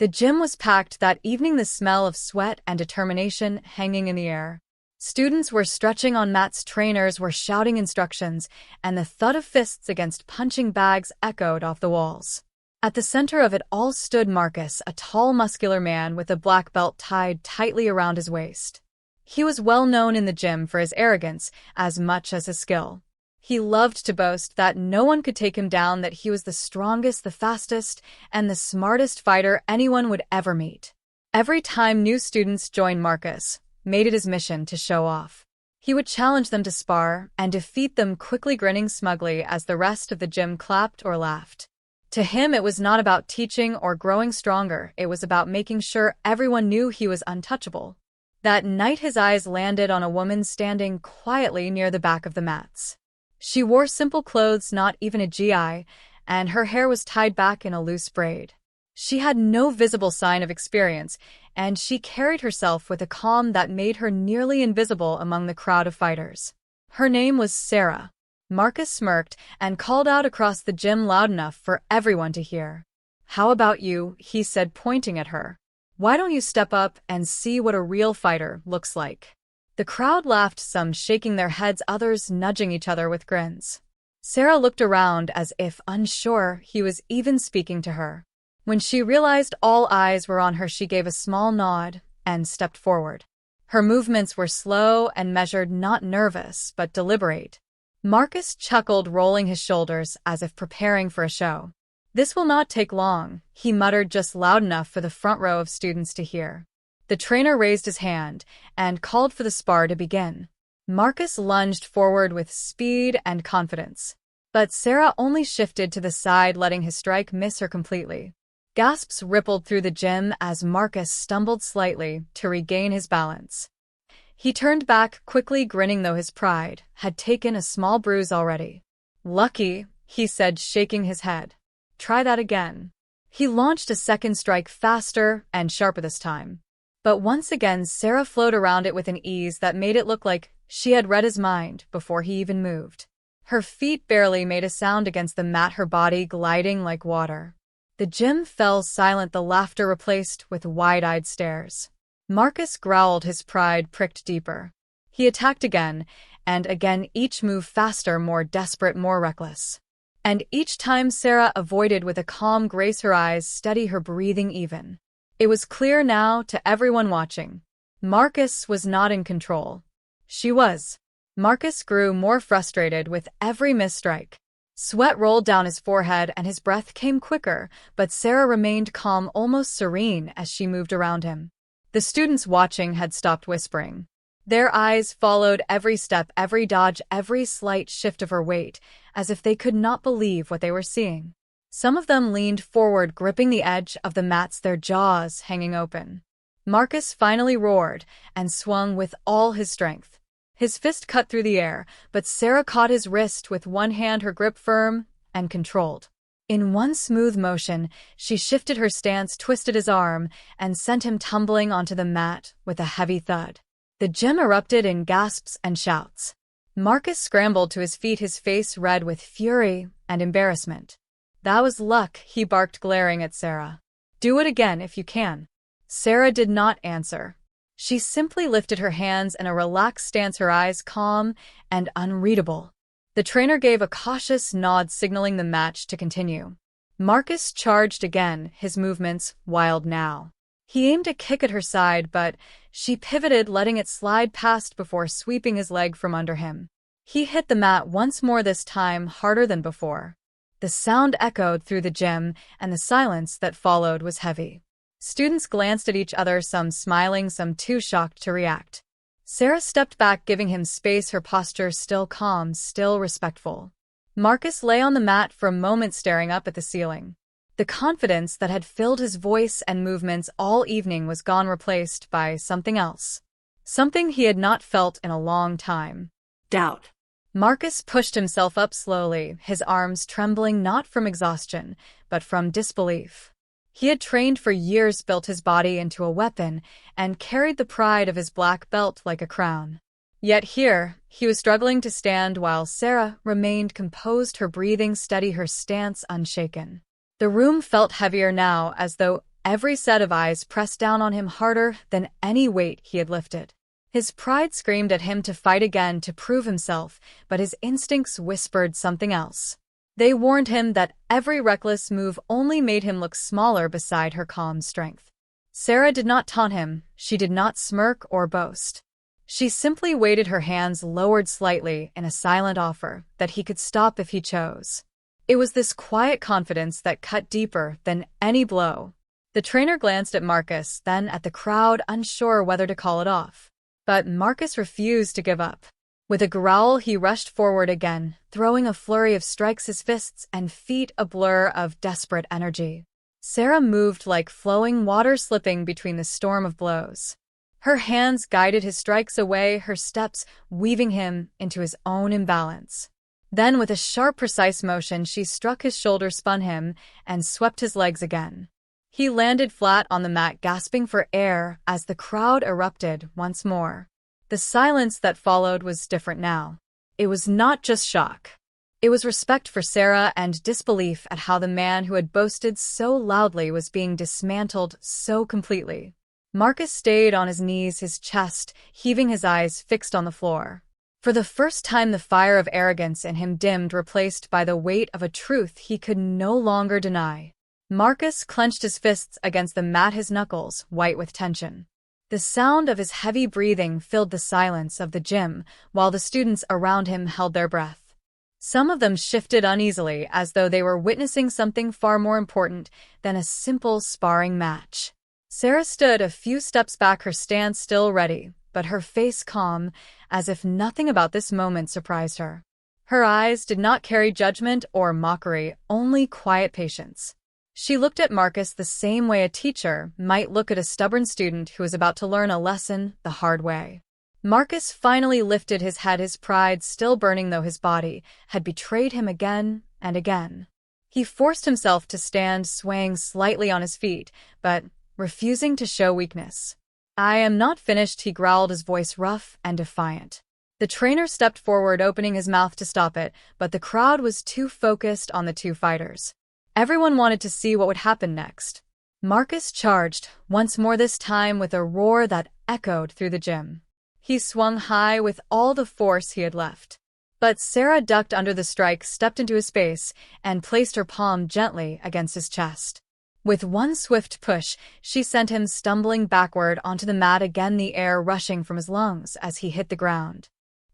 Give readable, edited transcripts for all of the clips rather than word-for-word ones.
The gym was packed that evening, the smell of sweat and determination hanging in the air. Students were stretching on mats, trainers were shouting instructions, and the thud of fists against punching bags echoed off the walls. At the center of it all stood Marcus, a tall, muscular man with a black belt tied tightly around his waist. He was well known in the gym for his arrogance as much as his skill. He loved to boast that no one could take him down, that he was the strongest, the fastest, and the smartest fighter anyone would ever meet. Every time new students joined, Marcus made it his mission to show off. He would challenge them to spar and defeat them, quickly grinning smugly as the rest of the gym clapped or laughed. To him, it was not about teaching or growing stronger, it was about making sure everyone knew he was untouchable. That night his eyes landed on a woman standing quietly near the back of the mats. She wore simple clothes, not even a GI, and her hair was tied back in a loose braid. She had no visible sign of experience, and she carried herself with a calm that made her nearly invisible among the crowd of fighters. Her name was Sarah. Marcus smirked and called out across the gym loud enough for everyone to hear. "How about you?" he said, pointing at her. "Why don't you step up and see what a real fighter looks like?" The crowd laughed, some shaking their heads, others nudging each other with grins. Sarah looked around as if unsure he was even speaking to her. When she realized all eyes were on her, she gave a small nod and stepped forward. Her movements were slow and measured, not nervous, but deliberate. Marcus chuckled, rolling his shoulders as if preparing for a show. "This will not take long," he muttered, just loud enough for the front row of students to hear. The trainer raised his hand and called for the spar to begin. Marcus lunged forward with speed and confidence. But Sarah only shifted to the side, letting his strike miss her completely. Gasps rippled through the gym as Marcus stumbled slightly to regain his balance. He turned back quickly, grinning, though his pride had taken a small bruise already. "Lucky," he said, shaking his head. "Try that again." He launched a second strike, faster and sharper this time. But once again, Sarah flowed around it with an ease that made it look like she had read his mind before he even moved. Her feet barely made a sound against the mat, her body gliding like water. The gym fell silent, the laughter replaced with wide-eyed stares. Marcus growled, his pride pricked deeper. He attacked again, and again, each move faster, more desperate, more reckless. And each time Sarah avoided with a calm grace, her eyes steady, her breathing even. It was clear now to everyone watching. Marcus was not in control. She was. Marcus grew more frustrated with every missed strike. Sweat rolled down his forehead and his breath came quicker, but Sarah remained calm, almost serene, as she moved around him. The students watching had stopped whispering. Their eyes followed every step, every dodge, every slight shift of her weight, as if they could not believe what they were seeing. Some of them leaned forward, gripping the edge of the mats, their jaws hanging open. Marcus finally roared and swung with all his strength. His fist cut through the air, but Sarah caught his wrist with one hand, her grip firm and controlled. In one smooth motion, she shifted her stance, twisted his arm, and sent him tumbling onto the mat with a heavy thud. The gym erupted in gasps and shouts. Marcus scrambled to his feet, his face red with fury and embarrassment. "That was luck," he barked, glaring at Sarah. "Do it again if you can." Sarah did not answer. She simply lifted her hands in a relaxed stance, her eyes calm and unreadable. The trainer gave a cautious nod, signaling the match to continue. Marcus charged again, his movements wild now. He aimed a kick at her side, but she pivoted, letting it slide past before sweeping his leg from under him. He hit the mat once more, this time harder than before. The sound echoed through the gym, and the silence that followed was heavy. Students glanced at each other, some smiling, some too shocked to react. Sarah stepped back, giving him space, her posture still calm, still respectful. Marcus lay on the mat for a moment, staring up at the ceiling. The confidence that had filled his voice and movements all evening was gone, replaced by something else. Something he had not felt in a long time. Doubt. Marcus pushed himself up slowly, his arms trembling not from exhaustion, but from disbelief. He had trained for years, built his body into a weapon, and carried the pride of his black belt like a crown. Yet here, he was struggling to stand while Sarah remained composed, her breathing steady, her stance unshaken. The room felt heavier now, as though every set of eyes pressed down on him harder than any weight he had lifted. His pride screamed at him to fight again to prove himself, but his instincts whispered something else. They warned him that every reckless move only made him look smaller beside her calm strength. Sarah did not taunt him, she did not smirk or boast. She simply waited, her hands lowered slightly in a silent offer that he could stop if he chose. It was this quiet confidence that cut deeper than any blow. The trainer glanced at Marcus, then at the crowd, unsure whether to call it off. But Marcus refused to give up. With a growl, he rushed forward again, throwing a flurry of strikes, his fists and feet a blur of desperate energy. Sarah moved like flowing water slipping between the storm of blows. Her hands guided his strikes away, her steps weaving him into his own imbalance. Then, with a sharp, precise motion, she struck his shoulder, spun him, and swept his legs again. He landed flat on the mat, gasping for air as the crowd erupted once more. The silence that followed was different now. It was not just shock. It was respect for Sarah and disbelief at how the man who had boasted so loudly was being dismantled so completely. Marcus stayed on his knees, his chest heaving, his eyes fixed on the floor. For the first time, the fire of arrogance in him dimmed, replaced by the weight of a truth he could no longer deny. Marcus clenched his fists against the mat, his knuckles white with tension. The sound of his heavy breathing filled the silence of the gym, while the students around him held their breath. Some of them shifted uneasily, as though they were witnessing something far more important than a simple sparring match. Sarah stood a few steps back, her stance still ready, but her face calm, as if nothing about this moment surprised her. Her eyes did not carry judgment or mockery, only quiet patience. She looked at Marcus the same way a teacher might look at a stubborn student who is about to learn a lesson the hard way. Marcus finally lifted his head, his pride still burning, though his body had betrayed him again and again. He forced himself to stand, swaying slightly on his feet, but refusing to show weakness. "I am not finished," he growled, his voice rough and defiant. The trainer stepped forward, opening his mouth to stop it, but the crowd was too focused on the two fighters. Everyone wanted to see what would happen next. Marcus charged, once more, this time with a roar that echoed through the gym. He swung high with all the force he had left. But Sarah ducked under the strike, stepped into his space, and placed her palm gently against his chest. With one swift push, she sent him stumbling backward onto the mat, again the air rushing from his lungs as he hit the ground.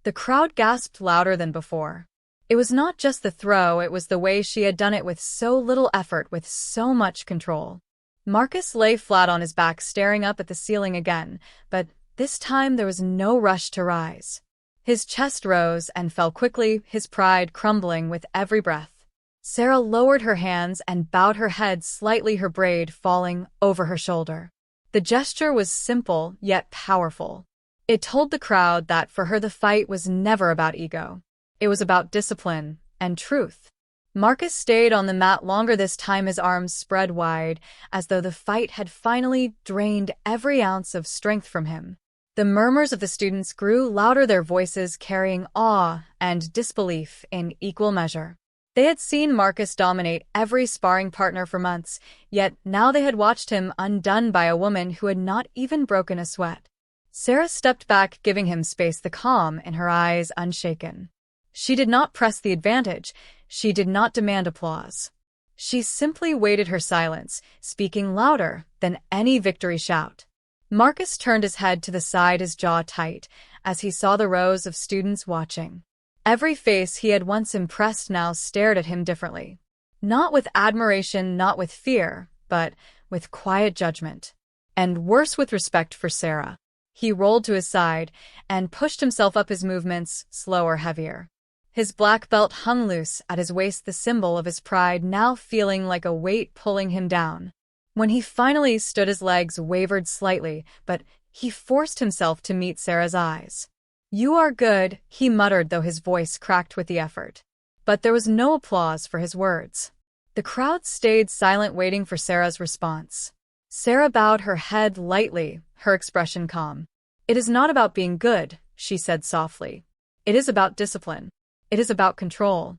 The crowd gasped louder than before. It was not just the throw, it was the way she had done it, with so little effort, with so much control. Marcus lay flat on his back, staring up at the ceiling again, but this time there was no rush to rise. His chest rose and fell quickly, his pride crumbling with every breath. Sarah lowered her hands and bowed her head slightly, her braid falling over her shoulder. The gesture was simple, yet powerful. It told the crowd that for her the fight was never about ego. It was about discipline and truth. Marcus stayed on the mat longer this time, his arms spread wide, as though the fight had finally drained every ounce of strength from him. The murmurs of the students grew louder, their voices carrying awe and disbelief in equal measure. They had seen Marcus dominate every sparring partner for months, yet now they had watched him undone by a woman who had not even broken a sweat. Sarah stepped back, giving him space, the calm in her eyes unshaken. She did not press the advantage. She did not demand applause. She simply waited, her silence speaking louder than any victory shout. Marcus turned his head to the side, his jaw tight, as he saw the rows of students watching. Every face he had once impressed now stared at him differently. Not with admiration, not with fear, but with quiet judgment. And worse, with respect for Sarah. He rolled to his side and pushed himself up, his movements slower, heavier. His black belt hung loose at his waist, the symbol of his pride now feeling like a weight pulling him down. When he finally stood, his legs wavered slightly, but he forced himself to meet Sarah's eyes. "You are good," he muttered, though his voice cracked with the effort. But there was no applause for his words. The crowd stayed silent, waiting for Sarah's response. Sarah bowed her head lightly, her expression calm. "It is not about being good," she said softly. "It is about discipline. It is about control."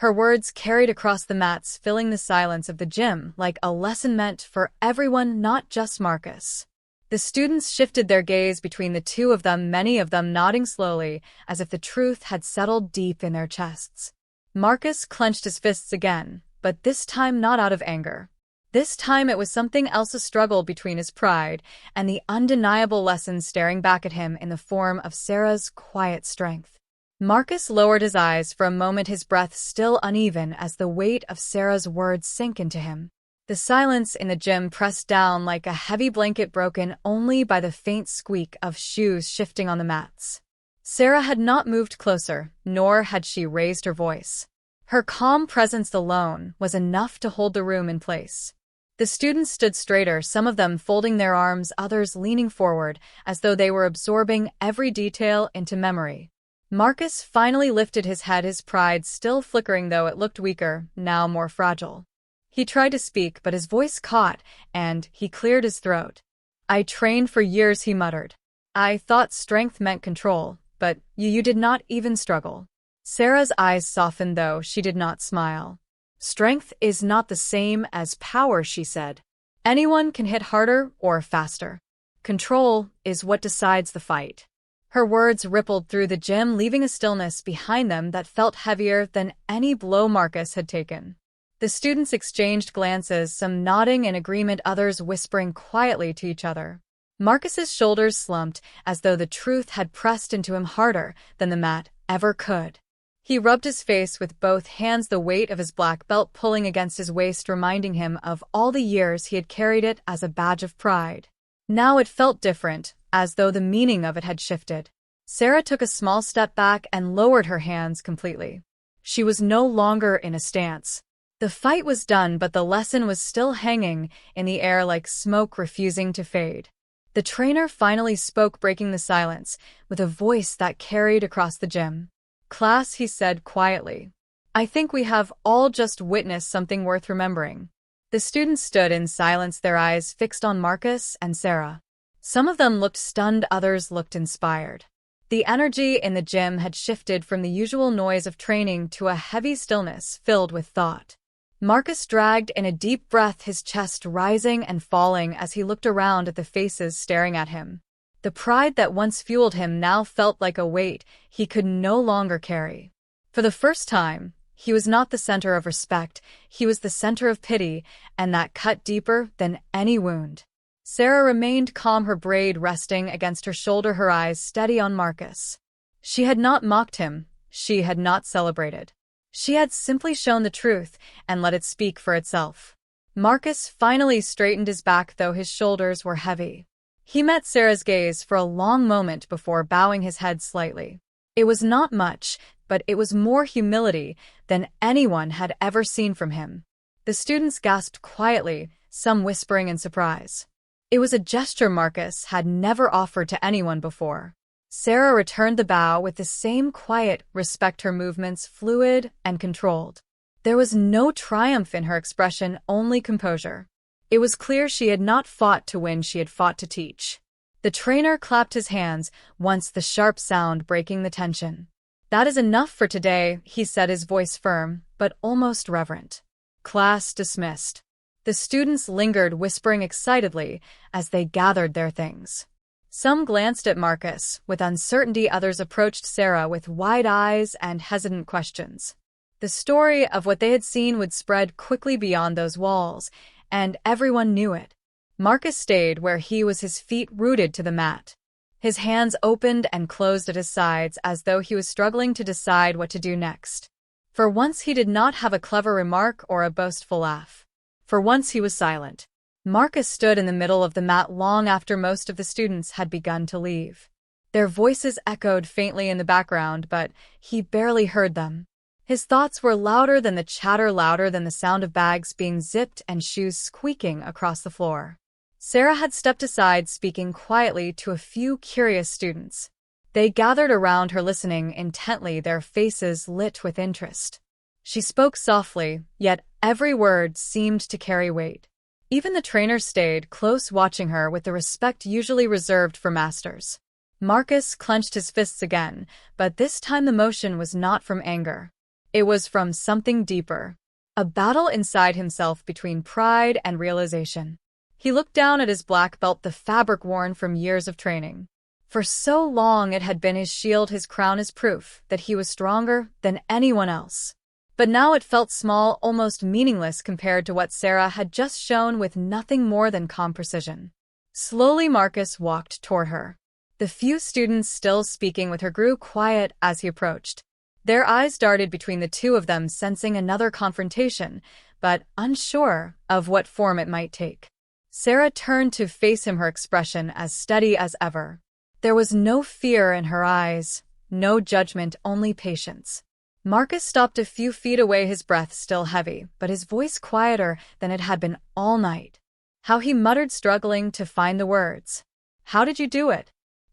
Her words carried across the mats, filling the silence of the gym like a lesson meant for everyone, not just Marcus. The students shifted their gaze between the two of them, many of them nodding slowly, as if the truth had settled deep in their chests. Marcus clenched his fists again, but this time not out of anger. This time it was something else, a struggle between his pride and the undeniable lesson staring back at him in the form of Sarah's quiet strength. Marcus lowered his eyes for a moment, his breath still uneven as the weight of Sarah's words sank into him. The silence in the gym pressed down like a heavy blanket, broken only by the faint squeak of shoes shifting on the mats. Sarah had not moved closer, nor had she raised her voice. Her calm presence alone was enough to hold the room in place. The students stood straighter, some of them folding their arms, others leaning forward, as though they were absorbing every detail into memory. Marcus finally lifted his head, his pride still flickering, though it looked weaker, now more fragile. He tried to speak, but his voice caught, and he cleared his throat. "I trained for years," he muttered. "I thought strength meant control, but you did not even struggle." Sarah's eyes softened, though she did not smile. "Strength is not the same as power," she said. "Anyone can hit harder or faster. Control is what decides the fight." Her words rippled through the gym, leaving a stillness behind them that felt heavier than any blow Marcus had taken. The students exchanged glances, some nodding in agreement, others whispering quietly to each other. Marcus's shoulders slumped, as though the truth had pressed into him harder than the mat ever could. He rubbed his face with both hands, the weight of his black belt pulling against his waist, reminding him of all the years he had carried it as a badge of pride. Now it felt different, as though the meaning of it had shifted. Sarah took a small step back and lowered her hands completely. She was no longer in a stance. The fight was done, but the lesson was still hanging in the air like smoke refusing to fade. The trainer finally spoke, breaking the silence, with a voice that carried across the gym. "Class," he said quietly, "I think we have all just witnessed something worth remembering." The students stood in silence, their eyes fixed on Marcus and Sarah. Some of them looked stunned, others looked inspired. The energy in the gym had shifted from the usual noise of training to a heavy stillness filled with thought. Marcus dragged in a deep breath, his chest rising and falling as he looked around at the faces staring at him. The pride that once fueled him now felt like a weight he could no longer carry. For the first time, he was not the center of respect, he was the center of pity, and that cut deeper than any wound. Sarah remained calm, her braid resting against her shoulder, her eyes steady on Marcus. She had not mocked him, she had not celebrated. She had simply shown the truth and let it speak for itself. Marcus finally straightened his back, though his shoulders were heavy. He met Sarah's gaze for a long moment before bowing his head slightly. It was not much, but it was more humility than anyone had ever seen from him. The students gasped quietly, some whispering in surprise. It was a gesture Marcus had never offered to anyone before. Sarah returned the bow with the same quiet respect, her movements fluid and controlled. There was no triumph in her expression, only composure. It was clear she had not fought to win, she had fought to teach. The trainer clapped his hands, once the sharp sound breaking the tension. "That is enough for today," he said, his voice firm, but almost reverent. Class dismissed. The students lingered, whispering excitedly as they gathered their things. Some glanced at Marcus with uncertainty, others approached Sarah with wide eyes and hesitant questions. The story of what they had seen would spread quickly beyond those walls, and everyone knew it. Marcus stayed where he was, his feet rooted to the mat. His hands opened and closed at his sides as though he was struggling to decide what to do next. For once he did not have a clever remark or a boastful laugh. For once he was silent. Marcus stood in the middle of the mat long after most of the students had begun to leave. Their voices echoed faintly in the background, but he barely heard them. His thoughts were louder than the chatter, louder than the sound of bags being zipped and shoes squeaking across the floor. Sarah had stepped aside, speaking quietly to a few curious students. They gathered around her, listening intently, their faces lit with interest. She spoke softly, yet every word seemed to carry weight. Even the trainer stayed close, watching her with the respect usually reserved for masters. Marcus clenched his fists again, but this time the motion was not from anger. It was from something deeper. A battle inside himself between pride and realization. He looked down at his black belt, the fabric worn from years of training. For so long it had been his shield, his crown, his proof that he was stronger than anyone else. But now it felt small, almost meaningless compared to what Sarah had just shown with nothing more than calm precision. Slowly Marcus walked toward her. The few students still speaking with her grew quiet as he approached. Their eyes darted between the two of them, sensing another confrontation, but unsure of what form it might take. Sarah turned to face him, her expression as steady as ever. There was no fear in her eyes, no judgment, only patience. Marcus stopped a few feet away, his breath still heavy, but his voice quieter than it had been all night. How he muttered, struggling to find the words. "How did you do it?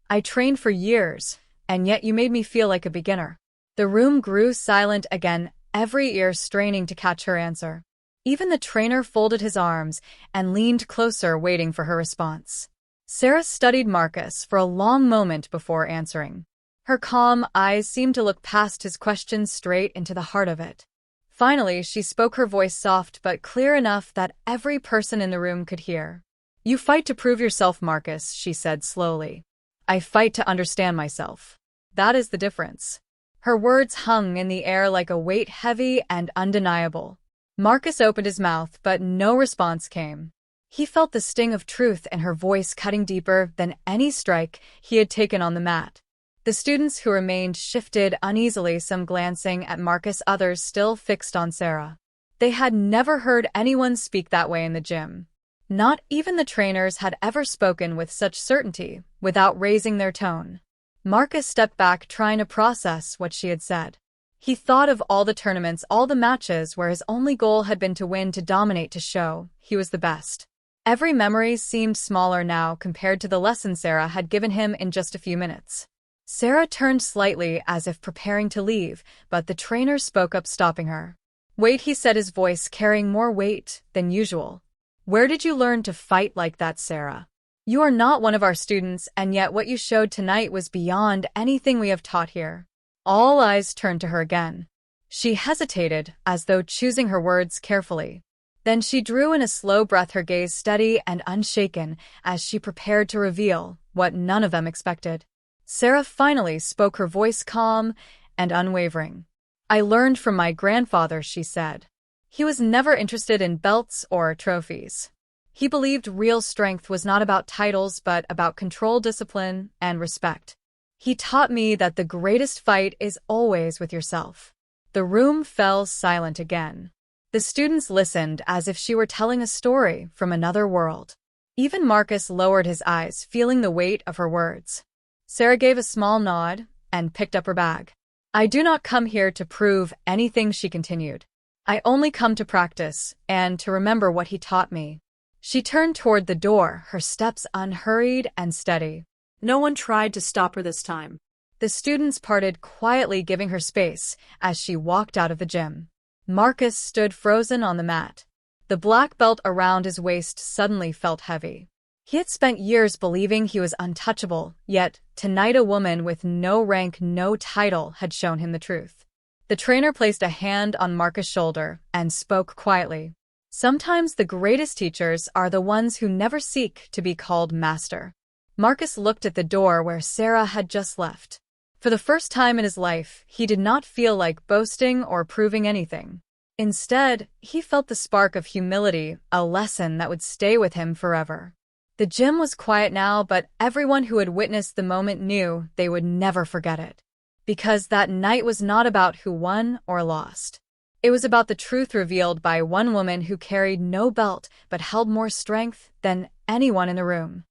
I trained for years, and yet you made me feel like a beginner." The room grew silent again, every ear straining to catch her answer. Even the trainer folded his arms and leaned closer, waiting for her response. Sarah studied Marcus for a long moment before answering. Her calm eyes seemed to look past his questions straight into the heart of it. Finally, she spoke, her voice soft but clear enough that every person in the room could hear. "You fight to prove yourself, Marcus," she said slowly. "I fight to understand myself. That is the difference." Her words hung in the air like a weight, heavy and undeniable. Marcus opened his mouth, but no response came. He felt the sting of truth in her voice, cutting deeper than any strike he had taken on the mat. The students who remained shifted uneasily, some glancing at Marcus, others still fixed on Sarah. They had never heard anyone speak that way in the gym. Not even the trainers had ever spoken with such certainty, without raising their tone. Marcus stepped back, trying to process what she had said. He thought of all the tournaments, all the matches where his only goal had been to win, to dominate, to show he was the best. Every memory seemed smaller now compared to the lesson Sarah had given him in just a few minutes. Sarah turned slightly as if preparing to leave, but the trainer spoke up, stopping her. "Wait," he said, his voice carrying more weight than usual. "Where did you learn to fight like that, Sarah? You are not one of our students, and yet what you showed tonight was beyond anything we have taught here." All eyes turned to her again. She hesitated, as though choosing her words carefully. Then she drew in a slow breath, her gaze steady and unshaken, as she prepared to reveal what none of them expected. Sarah finally spoke, her voice calm and unwavering. "I learned from my grandfather," she said. "He was never interested in belts or trophies. He believed real strength was not about titles but about control, discipline, and respect. He taught me that the greatest fight is always with yourself." The room fell silent again. The students listened as if she were telling a story from another world. Even Marcus lowered his eyes, feeling the weight of her words. Sarah gave a small nod and picked up her bag. "I do not come here to prove anything," she continued. "I only come to practice and to remember what he taught me." She turned toward the door, her steps unhurried and steady. No one tried to stop her this time. The students parted quietly, giving her space as she walked out of the gym. Marcus stood frozen on the mat. The black belt around his waist suddenly felt heavy. He had spent years believing he was untouchable, yet tonight a woman with no rank, no title had shown him the truth. The trainer placed a hand on Marcus' shoulder and spoke quietly. "Sometimes the greatest teachers are the ones who never seek to be called master." Marcus looked at the door where Sarah had just left. For the first time in his life, he did not feel like boasting or proving anything. Instead, he felt the spark of humility, a lesson that would stay with him forever. The gym was quiet now, but everyone who had witnessed the moment knew they would never forget it. Because that night was not about who won or lost. It was about the truth revealed by one woman who carried no belt but held more strength than anyone in the room.